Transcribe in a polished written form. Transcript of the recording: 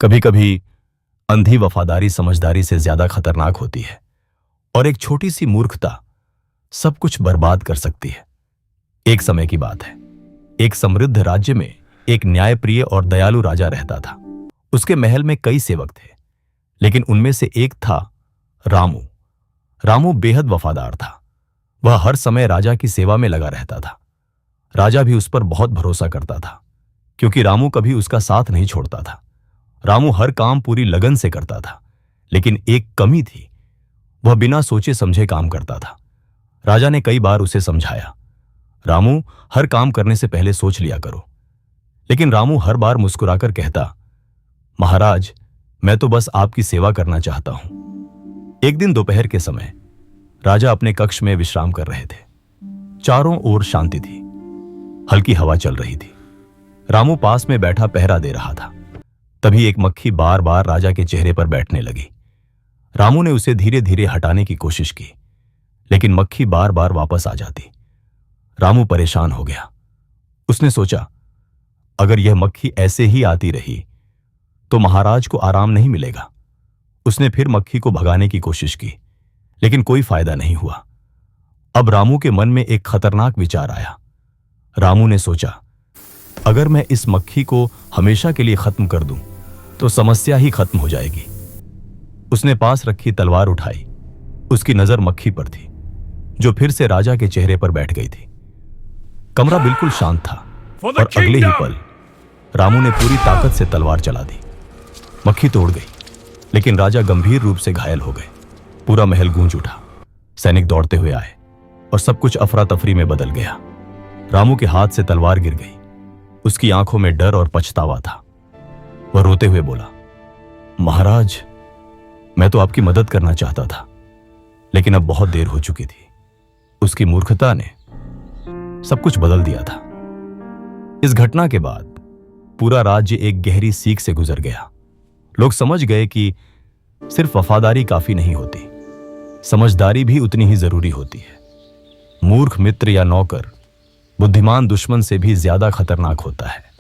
कभी कभी अंधी वफादारी समझदारी से ज्यादा खतरनाक होती है और एक छोटी सी मूर्खता सब कुछ बर्बाद कर सकती है। एक समय की बात है, एक समृद्ध राज्य में एक न्यायप्रिय और दयालु राजा रहता था। उसके महल में कई सेवक थे, लेकिन उनमें से एक था रामू। रामू बेहद वफादार था। वह हर समय राजा की सेवा में लगा रहता था। राजा भी उस पर बहुत भरोसा करता था, क्योंकि रामू कभी उसका साथ नहीं छोड़ता था। रामू हर काम पूरी लगन से करता था, लेकिन एक कमी थी, वह बिना सोचे समझे काम करता था। राजा ने कई बार उसे समझाया, रामू, हर काम करने से पहले सोच लिया करो। लेकिन रामू हर बार मुस्कुराकर कहता, महाराज, मैं तो बस आपकी सेवा करना चाहता हूं। एक दिन दोपहर के समय राजा अपने कक्ष में विश्राम कर रहे थे। चारों ओर शांति थी, हल्की हवा चल रही थी। रामू पास में बैठा पहरा दे रहा था। तभी एक मक्खी बार बार राजा के चेहरे पर बैठने लगी। रामू ने उसे धीरे धीरे हटाने की कोशिश की, लेकिन मक्खी बार बार वापस आ जाती। रामू परेशान हो गया। उसने सोचा, अगर यह मक्खी ऐसे ही आती रही तो महाराज को आराम नहीं मिलेगा। उसने फिर मक्खी को भगाने की कोशिश की, लेकिन कोई फायदा नहीं हुआ। अब रामू के मन में एक खतरनाक विचार आया। रामू ने सोचा, अगर मैं इस मक्खी को हमेशा के लिए खत्म कर दूं तो समस्या ही खत्म हो जाएगी। उसने पास रखी तलवार उठाई। उसकी नजर मक्खी पर थी, जो फिर से राजा के चेहरे पर बैठ गई थी। कमरा बिल्कुल शांत था और अगले ही पल रामू ने पूरी ताकत से तलवार चला दी। मक्खी तोड़ गई, लेकिन राजा गंभीर रूप से घायल हो गए। पूरा महल गूंज उठा। सैनिक दौड़ते हुए आए और सब कुछ अफरा तफरी में बदल गया। रामू के हाथ से तलवार गिर गई। उसकी आंखों में डर और पछतावा था। वह रोते हुए बोला, महाराज, मैं तो आपकी मदद करना चाहता था, लेकिन अब बहुत देर हो चुकी थी। उसकी मूर्खता ने सब कुछ बदल दिया था। इस घटना के बाद पूरा राज्य एक गहरी सीख से गुजर गया। लोग समझ गए कि सिर्फ वफादारी काफी नहीं होती, समझदारी भी उतनी ही जरूरी होती है। मूर्ख मित्र या नौकर बुद्धिमान दुश्मन से भी ज्यादा खतरनाक होता है।